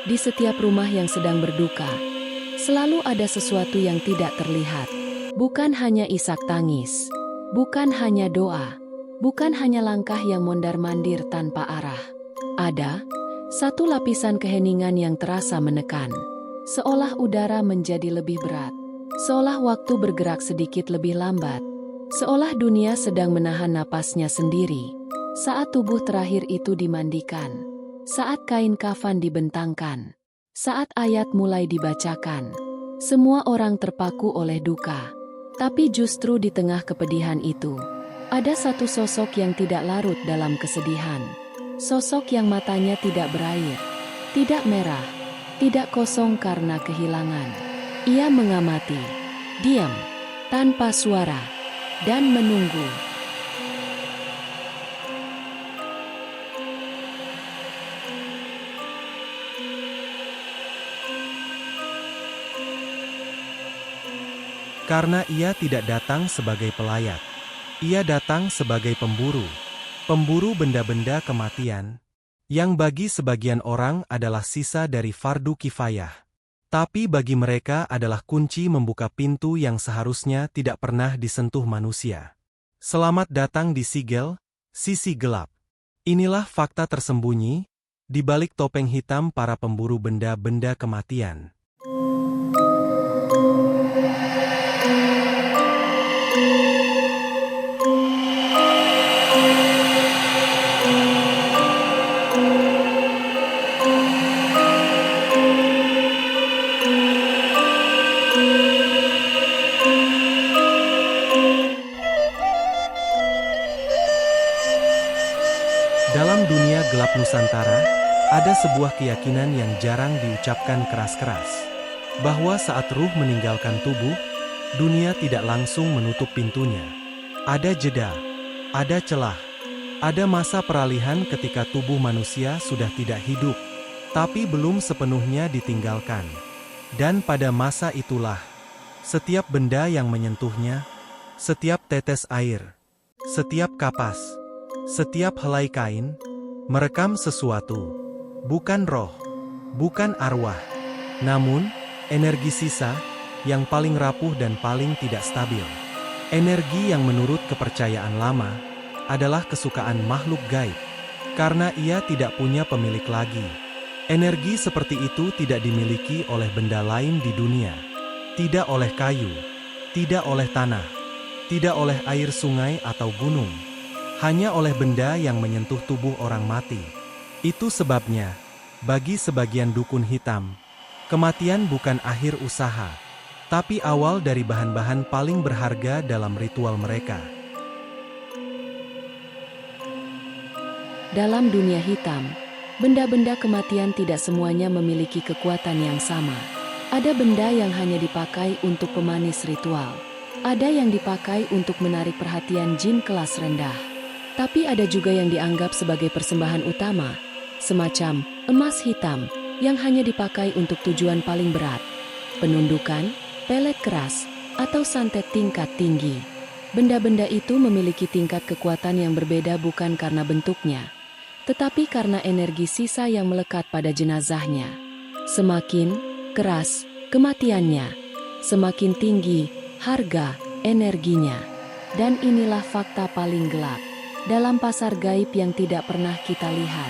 Di setiap rumah yang sedang berduka, selalu ada sesuatu yang tidak terlihat. Bukan hanya isak tangis, bukan hanya doa, bukan hanya langkah yang mondar-mandir tanpa arah. Ada satu lapisan keheningan yang terasa menekan, seolah udara menjadi lebih berat, seolah waktu bergerak sedikit lebih lambat, seolah dunia sedang menahan napasnya sendiri. Saat tubuh terakhir itu dimandikan, saat kain kafan dibentangkan, saat ayat mulai dibacakan, semua orang terpaku oleh duka. Tapi justru di tengah kepedihan itu, ada satu sosok yang tidak larut dalam kesedihan. Sosok yang matanya tidak berair, tidak merah, tidak kosong karena kehilangan. Ia mengamati, diam, tanpa suara, dan menunggu. Karena ia tidak datang sebagai pelayat. Ia datang sebagai pemburu. Pemburu benda-benda kematian, yang bagi sebagian orang adalah sisa dari fardu kifayah. Tapi bagi mereka adalah kunci membuka pintu yang seharusnya tidak pernah disentuh manusia. Selamat datang di Sigel, sisi gelap. Inilah fakta tersembunyi di balik topeng hitam para pemburu benda-benda kematian. Dalam dunia gelap Nusantara, ada sebuah keyakinan yang jarang diucapkan keras-keras. Bahwa saat ruh meninggalkan tubuh, dunia tidak langsung menutup pintunya. Ada jeda, ada celah, ada masa peralihan ketika tubuh manusia sudah tidak hidup, tapi belum sepenuhnya ditinggalkan. Dan pada masa itulah, setiap benda yang menyentuhnya, setiap tetes air, setiap kapas, setiap helai kain, merekam sesuatu. Bukan roh, bukan arwah, namun energi sisa yang paling rapuh dan paling tidak stabil. Energi yang menurut kepercayaan lama adalah kesukaan makhluk gaib, karena ia tidak punya pemilik lagi. Energi seperti itu tidak dimiliki oleh benda lain di dunia. Tidak oleh kayu, tidak oleh tanah, tidak oleh air sungai atau gunung. Hanya oleh benda yang menyentuh tubuh orang mati. Itu sebabnya, bagi sebagian dukun hitam, kematian bukan akhir usaha, tapi awal dari bahan-bahan paling berharga dalam ritual mereka. Dalam dunia hitam, benda-benda kematian tidak semuanya memiliki kekuatan yang sama. Ada benda yang hanya dipakai untuk pemanis ritual. Ada yang dipakai untuk menarik perhatian jin kelas rendah. Tapi ada juga yang dianggap sebagai persembahan utama, semacam emas hitam, yang hanya dipakai untuk tujuan paling berat. Penundukan, pelet keras, atau santet tingkat tinggi. Benda-benda itu memiliki tingkat kekuatan yang berbeda bukan karena bentuknya, tetapi karena energi sisa yang melekat pada jenazahnya. Semakin keras kematiannya, semakin tinggi harga energinya. Dan inilah fakta paling gelap. Dalam pasar gaib yang tidak pernah kita lihat,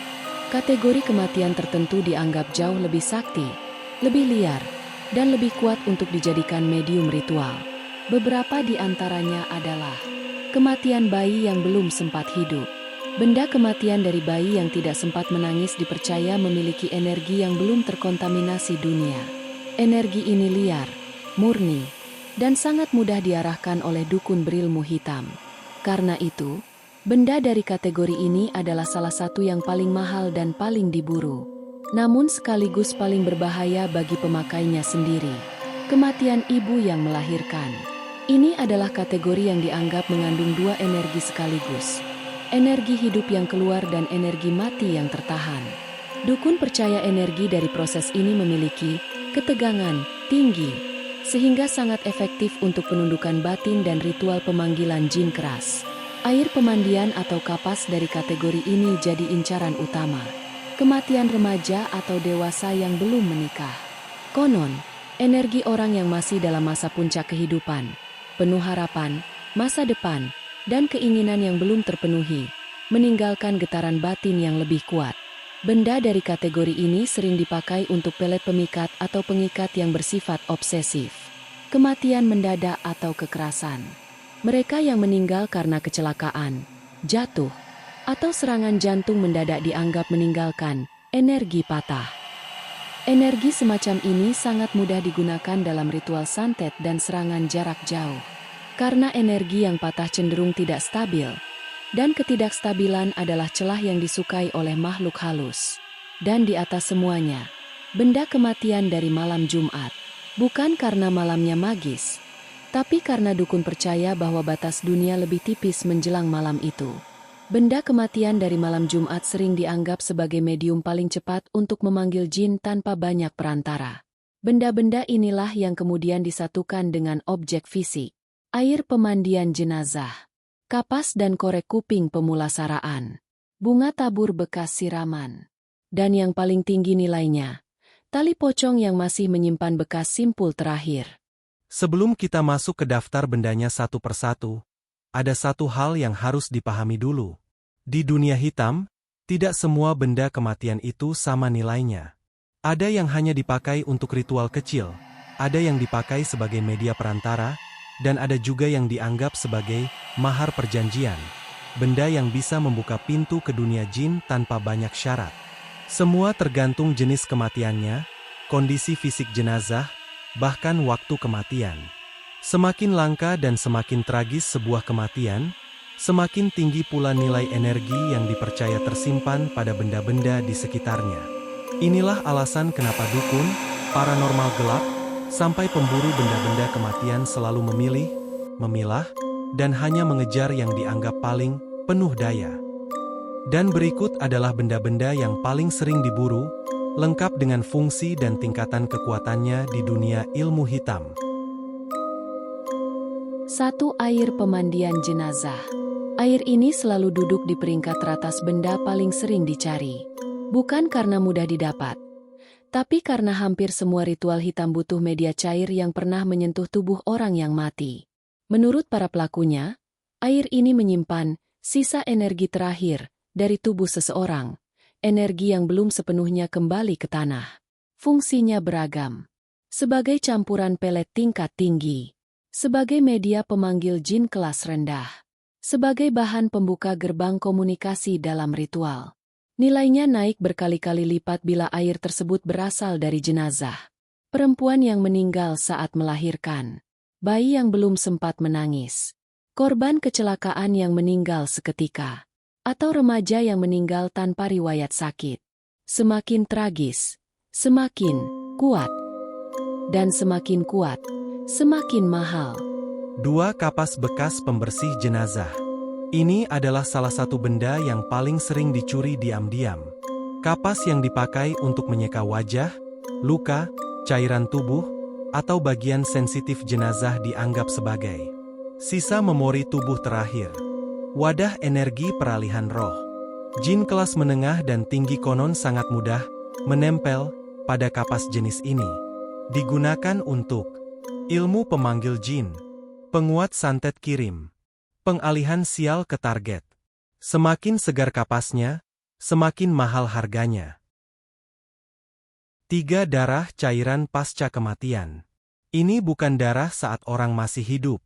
kategori kematian tertentu dianggap jauh lebih sakti, lebih liar, dan lebih kuat untuk dijadikan medium ritual. Beberapa di antaranya adalah kematian bayi yang belum sempat hidup. Benda kematian dari bayi yang tidak sempat menangis dipercaya memiliki energi yang belum terkontaminasi dunia. Energi ini liar, murni, dan sangat mudah diarahkan oleh dukun berilmu hitam. Karena itu, benda dari kategori ini adalah salah satu yang paling mahal dan paling diburu. Namun sekaligus paling berbahaya bagi pemakainya sendiri. Kematian ibu yang melahirkan. Ini adalah kategori yang dianggap mengandung dua energi sekaligus. Energi hidup yang keluar dan energi mati yang tertahan. Dukun percaya energi dari proses ini memiliki ketegangan tinggi, sehingga sangat efektif untuk penundukan batin dan ritual pemanggilan jin keras. Air pemandian atau kapas dari kategori ini jadi incaran utama. kematian remaja atau dewasa yang belum menikah. Konon, energi orang yang masih dalam masa puncak kehidupan, penuh harapan, masa depan, dan keinginan yang belum terpenuhi, meninggalkan getaran batin yang lebih kuat. Benda dari kategori ini sering dipakai untuk pelet pemikat atau pengikat yang bersifat obsesif, kematian mendadak atau kekerasan. Mereka yang meninggal karena kecelakaan, jatuh, atau serangan jantung mendadak dianggap meninggalkan energi patah. Energi semacam ini sangat mudah digunakan dalam ritual santet dan serangan jarak jauh. Karena energi yang patah cenderung tidak stabil, dan ketidakstabilan adalah celah yang disukai oleh makhluk halus. Dan di atas semuanya, benda kematian dari malam Jumat. Bukan karena malamnya magis, tapi karena dukun percaya bahwa batas dunia lebih tipis menjelang malam itu. Benda kematian dari malam Jumat sering dianggap sebagai medium paling cepat untuk memanggil jin tanpa banyak perantara. Benda-benda inilah yang kemudian disatukan dengan objek fisik, air pemandian jenazah, kapas dan korek kuping pemulasaraan, bunga tabur bekas siraman, dan yang paling tinggi nilainya, tali pocong yang masih menyimpan bekas simpul terakhir. Sebelum kita masuk ke daftar bendanya satu persatu, ada satu hal yang harus dipahami dulu. Di dunia hitam, tidak semua benda kematian itu sama nilainya. Ada yang hanya dipakai untuk ritual kecil, ada yang dipakai sebagai media perantara, dan ada juga yang dianggap sebagai mahar perjanjian. Benda yang bisa membuka pintu ke dunia jin tanpa banyak syarat. Semua tergantung jenis kematiannya, kondisi fisik jenazah, bahkan waktu kematian. Semakin langka dan semakin tragis sebuah kematian, semakin tinggi pula nilai energi yang dipercaya tersimpan pada benda-benda di sekitarnya. Inilah alasan kenapa dukun, paranormal gelap, sampai pemburu benda-benda kematian selalu memilih, memilah, dan hanya mengejar yang dianggap paling penuh daya. Dan berikut adalah benda-benda yang paling sering diburu, lengkap dengan fungsi dan tingkatan kekuatannya di dunia ilmu hitam. 1. Air pemandian jenazah. Air ini selalu duduk di peringkat teratas benda paling sering dicari. Bukan karena mudah didapat, tapi karena hampir semua ritual hitam butuh media cair yang pernah menyentuh tubuh orang yang mati. Menurut para pelakunya, air ini menyimpan sisa energi terakhir dari tubuh seseorang, energi yang belum sepenuhnya kembali ke tanah. Fungsinya beragam. Sebagai campuran pelet tingkat tinggi, sebagai media pemanggil jin kelas rendah, sebagai bahan pembuka gerbang komunikasi dalam ritual. Nilainya naik berkali-kali lipat bila air tersebut berasal dari jenazah, perempuan yang meninggal saat melahirkan, bayi yang belum sempat menangis, korban kecelakaan yang meninggal seketika, atau remaja yang meninggal tanpa riwayat sakit. Semakin tragis, semakin kuat, dan semakin kuat, semakin mahal. 2. Kapas bekas pembersih jenazah. Ini adalah salah satu benda yang paling sering dicuri diam-diam. Kapas yang dipakai untuk menyeka wajah, luka, cairan tubuh, atau bagian sensitif jenazah dianggap sebagai sisa memori tubuh terakhir. Wadah energi peralihan roh. Jin kelas menengah dan tinggi konon sangat mudah menempel pada kapas jenis ini. Digunakan untuk ilmu pemanggil jin, penguat santet kirim, pengalihan sial ke target. Semakin segar kapasnya, semakin mahal harganya. 3. Darah cairan pasca kematian. Ini bukan darah saat orang masih hidup.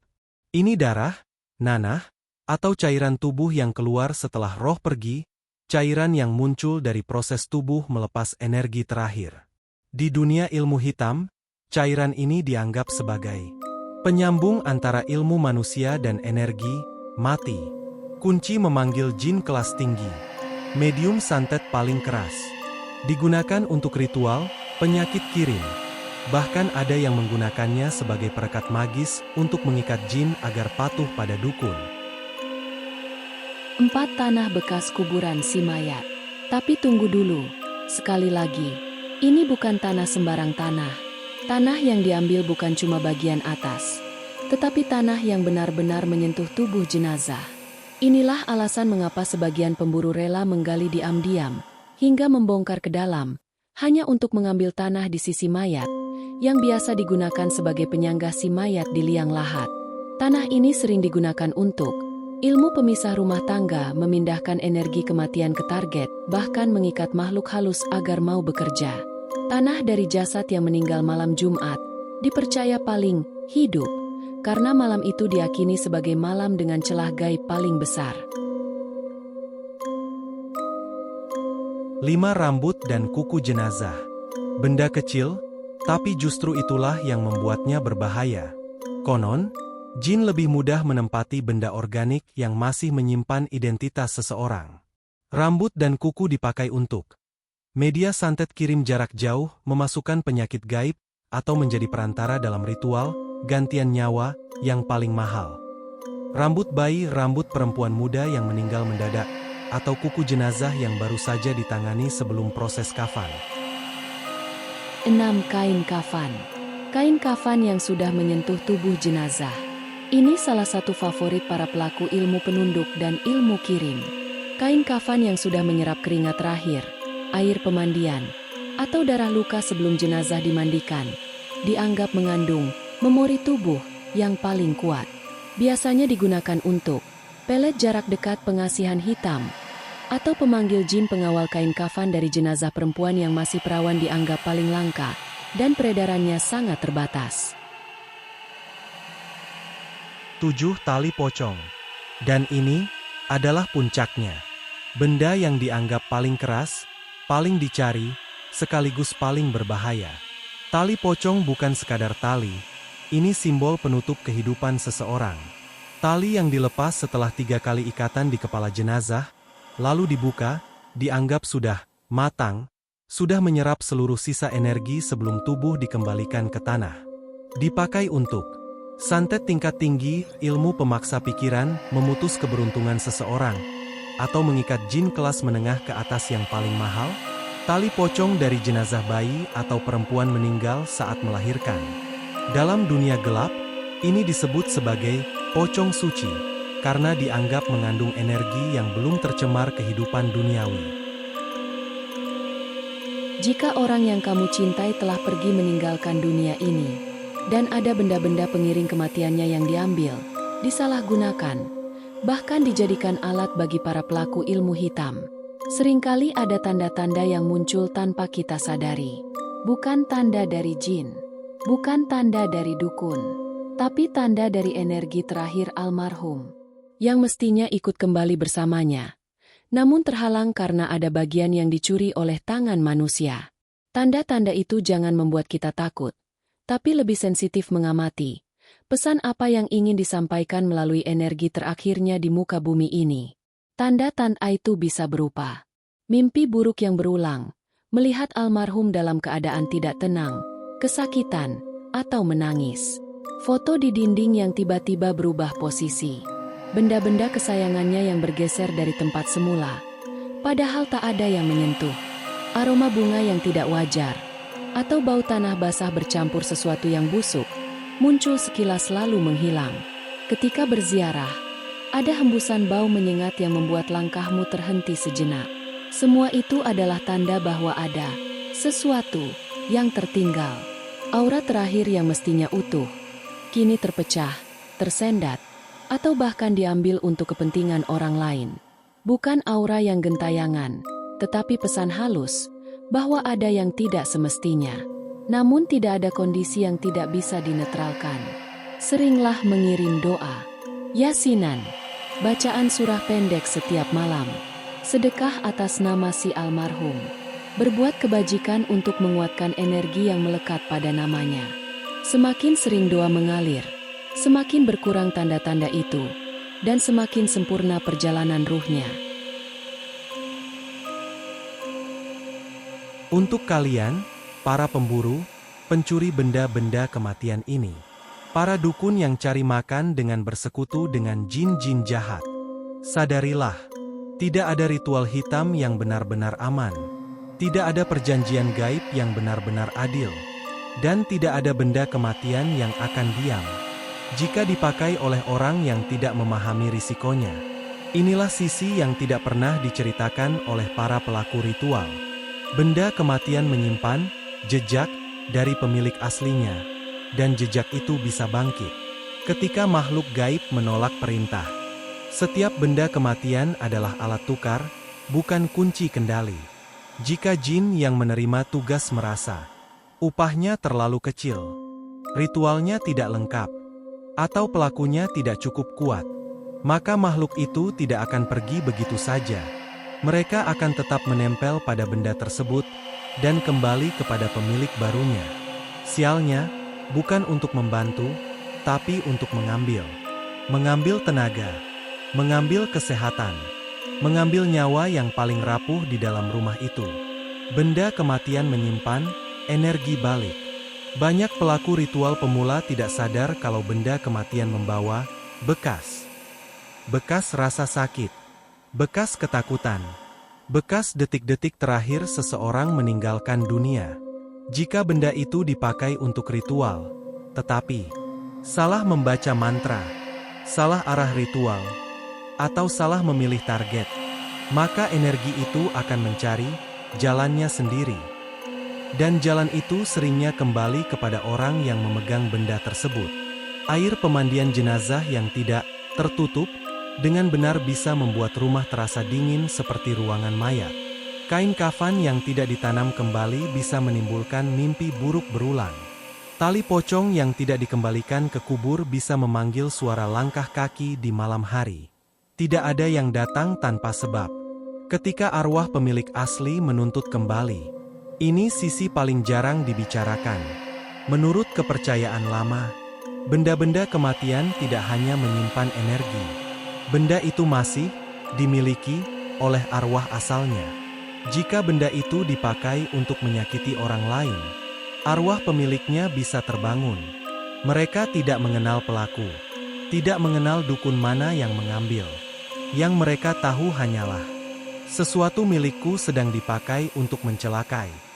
Ini darah, nanah, atau cairan tubuh yang keluar setelah roh pergi, cairan yang muncul dari proses tubuh melepas energi terakhir. Di dunia ilmu hitam, cairan ini dianggap sebagai penyambung antara ilmu manusia dan energi mati. Kunci memanggil jin kelas tinggi. Medium santet paling keras. Digunakan untuk ritual, penyakit kirim. Bahkan ada yang menggunakannya sebagai perekat magis untuk mengikat jin agar patuh pada dukun. 4. Tanah bekas kuburan si mayat. Tapi tunggu dulu, sekali lagi, ini bukan tanah sembarang tanah. Tanah yang diambil bukan cuma bagian atas, tetapi tanah yang benar-benar menyentuh tubuh jenazah. Inilah alasan mengapa sebagian pemburu rela menggali diam-diam, hingga membongkar ke dalam, hanya untuk mengambil tanah di sisi mayat, yang biasa digunakan sebagai penyangga si mayat di liang lahat. Tanah ini sering digunakan untuk ilmu pemisah rumah tangga, memindahkan energi kematian ke target, bahkan mengikat makhluk halus agar mau bekerja. Tanah dari jasad yang meninggal malam Jumat dipercaya paling hidup, karena malam itu diyakini sebagai malam dengan celah gaib paling besar. 5. Rambut dan kuku jenazah. Benda kecil, tapi justru itulah yang membuatnya berbahaya. Konon, jin lebih mudah menempati benda organik yang masih menyimpan identitas seseorang. Rambut dan kuku dipakai untuk media santet kirim jarak jauh, memasukkan penyakit gaib, atau menjadi perantara dalam ritual gantian nyawa yang paling mahal. Rambut bayi, rambut perempuan muda yang meninggal mendadak, atau kuku jenazah yang baru saja ditangani sebelum proses kafan. 6. Kain kafan. Kain kafan yang sudah menyentuh tubuh jenazah. Ini salah satu favorit para pelaku ilmu penunduk dan ilmu kirim. Kain kafan yang sudah menyerap keringat terakhir, air pemandian, atau darah luka sebelum jenazah dimandikan, dianggap mengandung memori tubuh yang paling kuat. Biasanya digunakan untuk pelet jarak dekat pengasihan hitam, atau pemanggil jin. Pengawal kain kafan dari jenazah perempuan yang masih perawan dianggap paling langka, dan peredarannya sangat terbatas. 7. Tali pocong. Dan ini adalah puncaknya. Benda yang dianggap paling keras, paling dicari, sekaligus paling berbahaya. Tali pocong bukan sekadar tali, ini simbol penutup kehidupan seseorang. Tali yang dilepas setelah 3 kali ikatan di kepala jenazah, lalu dibuka, dianggap sudah matang, sudah menyerap seluruh sisa energi sebelum tubuh dikembalikan ke tanah. Dipakai untuk santet tingkat tinggi, ilmu pemaksa pikiran, memutus keberuntungan seseorang, atau mengikat jin kelas menengah ke atas yang paling mahal. Tali pocong dari jenazah bayi atau perempuan meninggal saat melahirkan. Dalam dunia gelap, ini disebut sebagai pocong suci, karena dianggap mengandung energi yang belum tercemar kehidupan duniawi. Jika orang yang kamu cintai telah pergi meninggalkan dunia ini, dan ada benda-benda pengiring kematiannya yang diambil, disalahgunakan, bahkan dijadikan alat bagi para pelaku ilmu hitam, seringkali ada tanda-tanda yang muncul tanpa kita sadari. Bukan tanda dari jin, bukan tanda dari dukun, tapi tanda dari energi terakhir almarhum, yang mestinya ikut kembali bersamanya, namun terhalang karena ada bagian yang dicuri oleh tangan manusia. Tanda-tanda itu jangan membuat kita takut, tapi lebih sensitif mengamati pesan apa yang ingin disampaikan melalui energi terakhirnya di muka bumi ini. Tanda-tanda itu bisa berupa mimpi buruk yang berulang, melihat almarhum dalam keadaan tidak tenang, kesakitan, atau menangis. Foto di dinding yang tiba-tiba berubah posisi. Benda-benda kesayangannya yang bergeser dari tempat semula, padahal tak ada yang menyentuh. Aroma bunga yang tidak wajar, atau bau tanah basah bercampur sesuatu yang busuk, muncul sekilas lalu menghilang. Ketika berziarah, ada hembusan bau menyengat yang membuat langkahmu terhenti sejenak. Semua itu adalah tanda bahwa ada sesuatu yang tertinggal. Aura terakhir yang mestinya utuh, kini terpecah, tersendat, atau bahkan diambil untuk kepentingan orang lain. Bukan aura yang gentayangan, tetapi pesan halus bahwa ada yang tidak semestinya. Namun tidak ada kondisi yang tidak bisa dinetralkan. Seringlah mengirim doa, yasinan, bacaan surah pendek setiap malam, sedekah atas nama si almarhum, berbuat kebajikan untuk menguatkan energi yang melekat pada namanya. Semakin sering doa mengalir, semakin berkurang tanda-tanda itu, dan semakin sempurna perjalanan ruhnya. Untuk kalian, para pemburu, pencuri benda-benda kematian ini, para dukun yang cari makan dengan bersekutu dengan jin-jin jahat, sadarilah, tidak ada ritual hitam yang benar-benar aman, tidak ada perjanjian gaib yang benar-benar adil, dan tidak ada benda kematian yang akan diam jika dipakai oleh orang yang tidak memahami risikonya. Inilah sisi yang tidak pernah diceritakan oleh para pelaku ritual. Benda kematian menyimpan jejak dari pemilik aslinya, dan jejak itu bisa bangkit ketika makhluk gaib menolak perintah. Setiap benda kematian adalah alat tukar, bukan kunci kendali. Jika jin yang menerima tugas merasa upahnya terlalu kecil, ritualnya tidak lengkap, atau pelakunya tidak cukup kuat, maka makhluk itu tidak akan pergi begitu saja. Mereka akan tetap menempel pada benda tersebut dan kembali kepada pemilik barunya. Sialnya, bukan untuk membantu, tapi untuk mengambil. Mengambil tenaga, mengambil kesehatan, mengambil nyawa yang paling rapuh di dalam rumah itu. Benda kematian menyimpan energi balik. Banyak pelaku ritual pemula tidak sadar kalau benda kematian membawa bekas. Bekas rasa sakit, bekas ketakutan, bekas detik-detik terakhir seseorang meninggalkan dunia. Jika benda itu dipakai untuk ritual, tetapi salah membaca mantra, salah arah ritual, atau salah memilih target, maka energi itu akan mencari jalannya sendiri. Dan jalan itu seringnya kembali kepada orang yang memegang benda tersebut. Air pemandian jenazah yang tidak tertutup dengan benar bisa membuat rumah terasa dingin seperti ruangan mayat. Kain kafan yang tidak ditanam kembali bisa menimbulkan mimpi buruk berulang. Tali pocong yang tidak dikembalikan ke kubur bisa memanggil suara langkah kaki di malam hari. Tidak ada yang datang tanpa sebab. Ketika arwah pemilik asli menuntut kembali, ini sisi paling jarang dibicarakan. Menurut kepercayaan lama, benda-benda kematian tidak hanya menyimpan energi. Benda itu masih dimiliki oleh arwah asalnya. Jika benda itu dipakai untuk menyakiti orang lain, arwah pemiliknya bisa terbangun. Mereka tidak mengenal pelaku, tidak mengenal dukun mana yang mengambil. Yang mereka tahu hanyalah sesuatu milikku sedang dipakai untuk mencelakai.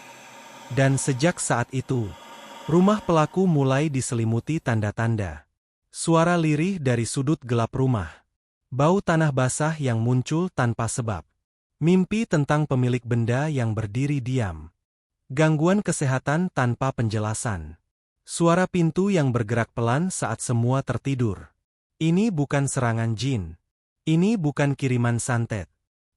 Dan sejak saat itu, rumah pelaku mulai diselimuti tanda-tanda. Suara lirih dari sudut gelap rumah. Bau tanah basah yang muncul tanpa sebab. Mimpi tentang pemilik benda yang berdiri diam. Gangguan kesehatan tanpa penjelasan. Suara pintu yang bergerak pelan saat semua tertidur. Ini bukan serangan jin. Ini bukan kiriman santet.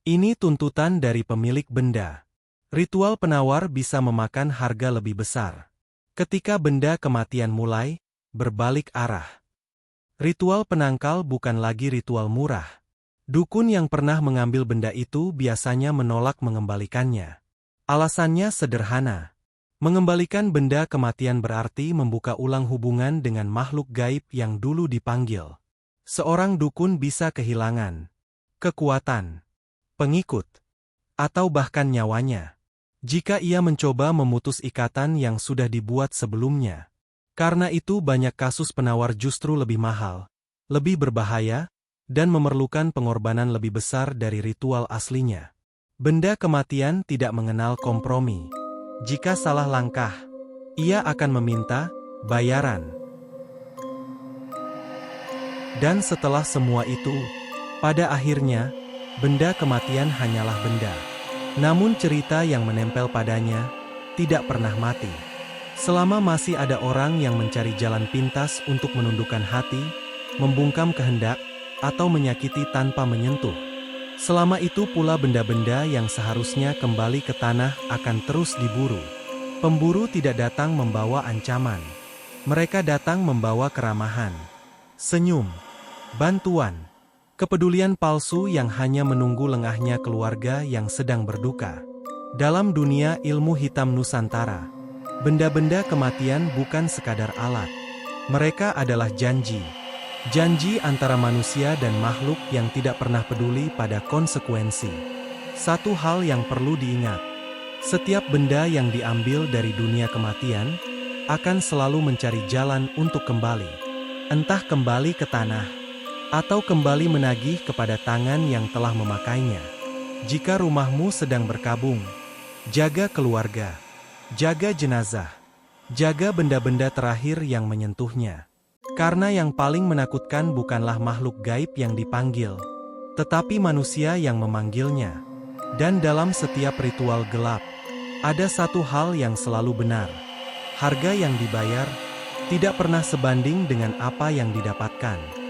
Ini tuntutan dari pemilik benda. Ritual penawar bisa memakan harga lebih besar. Ketika benda kematian mulai berbalik arah. Ritual penangkal bukan lagi ritual murah. Dukun yang pernah mengambil benda itu biasanya menolak mengembalikannya. Alasannya sederhana. Mengembalikan benda kematian berarti membuka ulang hubungan dengan makhluk gaib yang dulu dipanggil. Seorang dukun bisa kehilangan kekuatan, pengikut, atau bahkan nyawanya jika ia mencoba memutus ikatan yang sudah dibuat sebelumnya. Karena itu banyak kasus penawar justru lebih mahal, lebih berbahaya, dan memerlukan pengorbanan lebih besar dari ritual aslinya. Benda kematian tidak mengenal kompromi. Jika salah langkah, ia akan meminta bayaran. Dan setelah semua itu, pada akhirnya, benda kematian hanyalah benda. Namun cerita yang menempel padanya tidak pernah mati. Selama masih ada orang yang mencari jalan pintas untuk menundukkan hati, membungkam kehendak, atau menyakiti tanpa menyentuh. Selama itu pula benda-benda yang seharusnya kembali ke tanah akan terus diburu. Pemburu tidak datang membawa ancaman. Mereka datang membawa keramahan, senyum, bantuan, kepedulian palsu yang hanya menunggu lengahnya keluarga yang sedang berduka. Dalam dunia ilmu hitam Nusantara, benda-benda kematian bukan sekadar alat. Mereka adalah janji. Janji antara manusia dan makhluk yang tidak pernah peduli pada konsekuensi. Satu hal yang perlu diingat. Setiap benda yang diambil dari dunia kematian akan selalu mencari jalan untuk kembali. Entah kembali ke tanah, atau kembali menagih kepada tangan yang telah memakainya. Jika rumahmu sedang berkabung, jaga keluarga. Jaga jenazah. Jaga benda-benda terakhir yang menyentuhnya. Karena yang paling menakutkan bukanlah makhluk gaib yang dipanggil, tetapi manusia yang memanggilnya. Dan dalam setiap ritual gelap, ada satu hal yang selalu benar. Harga yang dibayar tidak pernah sebanding dengan apa yang didapatkan.